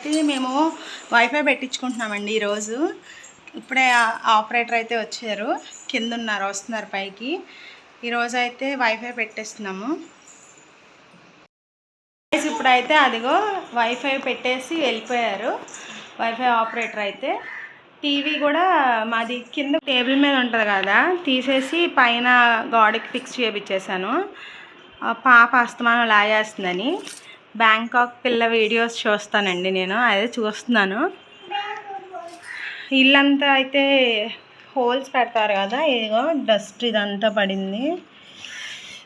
అయితే మేము వైఫై పెట్టించుకుంటున్నామండి ఈరోజు. ఇప్పుడే ఆపరేటర్ అయితే వచ్చారు, కింద ఉన్నారు, వస్తున్నారు పైకి. ఈరోజు అయితే వైఫై పెట్టేస్తున్నాము. ఇప్పుడైతే అదిగో వైఫై పెట్టేసి వెళ్ళిపోయారు వైఫై ఆపరేటర్ అయితే. టీవీ కూడా మాది కింద టేబుల్ మీద ఉంటుంది కదా, తీసేసి పైన గోడకి ఫిక్స్ చేయించేసాను. పాప అస్తమానం లాగేస్తుందని. బ్యాంకాక్ పిల్ల వీడియోస్ చూస్తానండి నేను, అదే చూస్తున్నాను. ఇల్లంతా అయితే హోల్స్ పెడతారు కదా, ఇదిగో డస్ట్ ఇదంతా పడింది.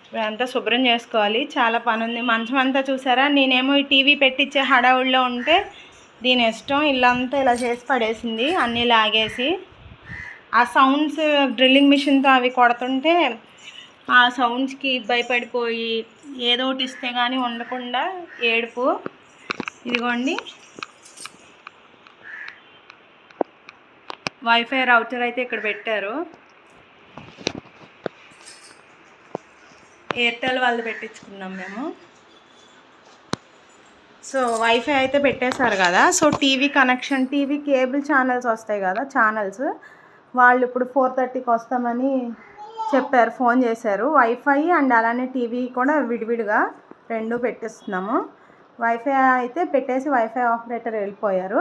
ఇదంతా శుభ్రం చేసుకోవాలి, చాలా పని ఉంది. మంచం అంతా చూసారా, నేనేమో ఈ టీవీ పెట్టించే హడావుడిలో ఉంటే దీని ఇష్టం ఇల్లంతా ఇలా చేసి పడేసింది, అన్నీ లాగేసి. ఆ సౌండ్స్ డ్రిల్లింగ్ మిషన్తో అవి కొడుతుంటే ఆ సౌండ్స్కి భయపడిపోయి ఏదో ఒకటి ఇస్తే కానీ ఉండకుండా ఏడుపు. ఇదిగోండి వైఫై రౌటర్ అయితే ఇక్కడ పెట్టారు. ఎయిర్టెల్ వాళ్ళు పెట్టించుకున్నాం మేము. సో వైఫై అయితే పెట్టేశారు కదా, so TV connection, TV cable channels వస్తాయి కదా, ఛానల్స్ వాళ్ళు ఇప్పుడు 4:30కి వస్తామని చెప్పారు, ఫోన్ చేశారు. వైఫై అండ్ అలానే టీవీ కూడా విడివిడిగా రెండు పెట్టిస్తున్నాము. వైఫై అయితే పెట్టేసి వైఫై ఆపరేటర్ వెళ్ళిపోయారు.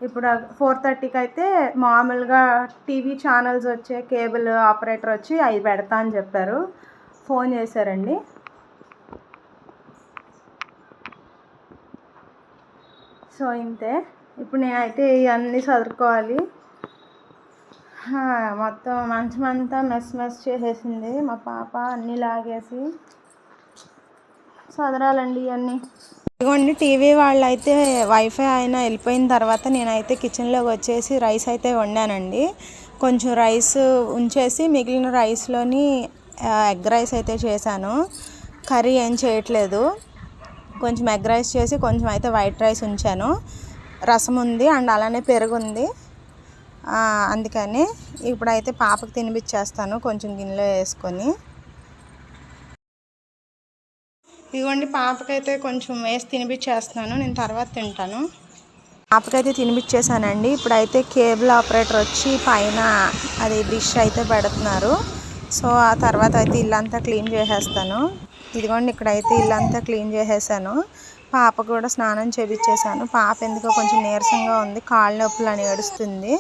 ఇప్పుడు 4:30కి అయితే మామూలుగా టీవీ ఛానల్స్ వచ్చే కేబుల్ ఆపరేటర్ వచ్చి అవి పెడతా అని చెప్పారు, ఫోన్ చేశారండి. సో ఇంతే. ఇప్పుడు నేనైతే ఇవన్నీ చదువుకోవాలి. మొత్తం మంచమంతా మెస్ చేసేసింది మా పాప, అన్నీ లాగేసి చదరాలండి ఇవన్నీ. ఇదిగోండి టీవీ వాళ్ళు అయితే వైఫై అయినా వెళ్ళిపోయిన తర్వాత నేనైతే కిచెన్లోకి వచ్చేసి రైస్ అయితే వండానండి. కొంచెం రైస్ ఉంచేసి మిగిలిన రైస్లోని ఎగ్ రైస్ అయితే చేశాను. కర్రీ ఏం చేయట్లేదు, కొంచెం ఎగ్ రైస్ చేసి కొంచెం అయితే వైట్ రైస్ ఉంచాను. రసం ఉంది అండ్ అలానే పెరుగు ఉంది, అందుకని ఇప్పుడైతే పాపకు తినిపించేస్తాను కొంచెం గిన్నెలో వేసుకొని. ఇదిగోండి పాపకైతే కొంచెం వేసి తినిపించేస్తున్నాను, నేను తర్వాత తింటాను. పాపకైతే తినిపించేసానండి. ఇప్పుడైతే కేబుల్ ఆపరేటర్ వచ్చి పైన అది డిష్ అయితే పెడుతున్నారు. సో ఆ తర్వాత అయితే ఇల్లంతా క్లీన్ చేసేస్తాను. ఇదిగోండి ఇక్కడైతే ఇల్లంతా క్లీన్ చేసేసాను. పాప కూడా స్నానం చేపించేసాను. పాప ఎందుకో కొంచెం నీరసంగా ఉంది, కాళ్ళ నొప్పులు అని ఏడుస్తుంది.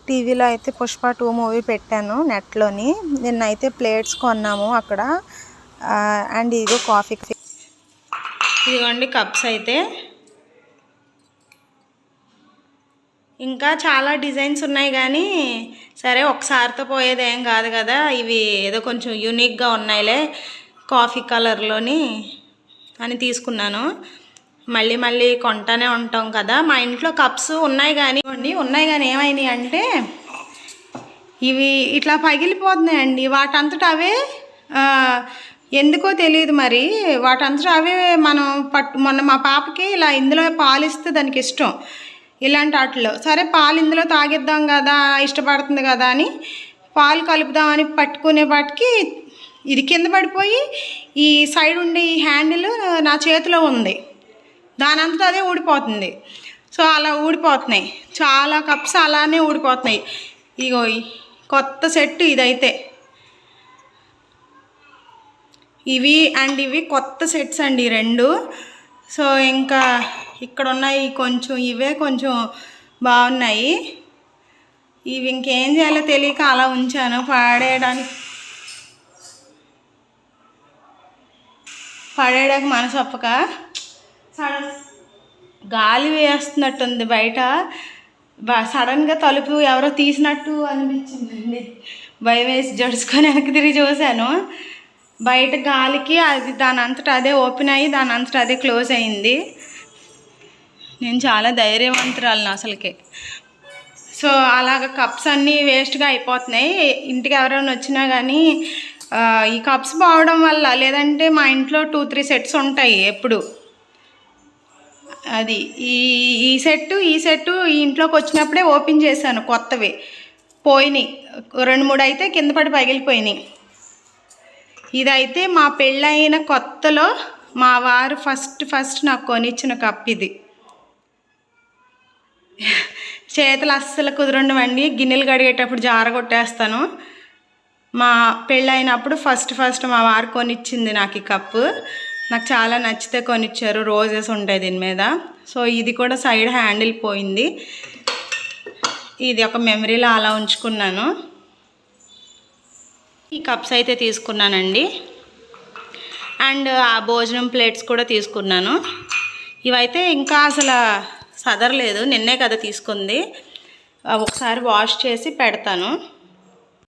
టీవీలో అయితే పుష్ప 2 మూవీ పెట్టాను నెట్లోని. నిన్నైతే ప్లేట్స్ కొన్నాము అక్కడ. అండ్ ఇదిగో కాఫీ, ఇదిగోండి కప్స్ అయితే. ఇంకా చాలా డిజైన్స్ ఉన్నాయి కానీ సరే ఒకసారితో పోయేది ఏం కాదు కదా, ఇవి ఏదో కొంచెం యూనిక్గా ఉన్నాయిలే కాఫీ కలర్లోని అని తీసుకున్నాను. మళ్ళీ మళ్ళీ కొంటానే ఉంటాం కదా. మా ఇంట్లో కప్స్ ఉన్నాయి కానీ ఏమైనాయి అంటే ఇవి ఇట్లా పగిలిపోతున్నాయండి వాటంతటా అవే. ఎందుకో తెలియదు మరి, వాటంతటా అవే మనం మొన్న మా పాపకి ఇలా ఇందులో పాలు ఇస్తే దానికి ఇష్టం ఇలాంటి వాటిలో. సరే పాలు ఇందులో తాగిద్దాం కదా, ఇష్టపడుతుంది కదా అని పాలు కలుపుదామని పట్టుకునేపాటికి ఇది కింద పడిపోయి ఈ సైడ్ ఉండే ఈ హ్యాండిల్ నా చేతిలో ఉంది, దానంతటా అదే ఊడిపోతుంది. సో అలా ఊడిపోతున్నాయి చాలా కప్స్, అలానే ఊడిపోతున్నాయి. ఇగో కొత్త సెట్ ఇదైతే, ఇవి అండ్ ఇవి కొత్త సెట్స్ అండి రెండు. సో ఇంకా ఇక్కడ ఉన్నాయి కొంచెం, ఇవే కొంచెం బాగున్నాయి. ఇవి ఇంకేం చేయాలో తెలియక అలా ఉంచాను, పడేయడానికి మనసు ఒప్పక. గాలి వేస్తున్నట్టుంది బయట, సడన్గా తలుపు ఎవరో తీసినట్టు అనిపించింది. భయం వేసి జడుచుకొని వెనక్కి తిరిగి చూశాను. బయట గాలికి అది దాని అంతటా అదే ఓపెన్ అయ్యి దాని అంతటా అదే క్లోజ్ అయింది. నేను చాలా ధైర్యవంతురాలను అసలుకి. సో అలాగ కప్స్ అన్నీ వేస్ట్గా అయిపోతున్నాయి. ఇంటికి ఎవరైనా వచ్చినా కానీ ఈ కప్స్ బావడం వల్ల, లేదంటే మా ఇంట్లో 2-3 సెట్స్ ఉంటాయి ఎప్పుడు. అది ఈ సెట్టు ఈ ఇంట్లోకి వచ్చినప్పుడే ఓపెన్ చేశాను, కొత్తవి పోయినాయి 2-3 అయితే కింద పడి పగిలిపోయినాయి. ఇదైతే మా పెళ్ళైన కొత్తలో మా వారు ఫస్ట్ నాకు కొనిచ్చిన కప్ ఇది. చేతులు అస్సలు కుదురుండవండి. గిన్నెలు కడిగేటప్పుడు జారగొట్టేస్తాను. మా పెళ్ళైనప్పుడు ఫస్ట్ మా వారు కొనిచ్చింది నాకు ఈ కప్పు. నాకు చాలా నచ్చితే కొనిచ్చారు. రోజెస్ ఉంటాయి దీని మీద. సో ఇది కూడా సైడ్ హ్యాండిల్ పోయింది. ఇది ఒక మెమరీలో అలా ఉంచుకున్నాను. ఈ కప్స్ అయితే తీసుకున్నానండి. అండ్ ఆ భోజనం ప్లేట్స్ కూడా తీసుకున్నాను. ఇవైతే ఇంకా అసలు సదరలేదు, నిన్నే కదా తీసుకుంది. ఒకసారి వాష్ చేసి పెడతాను.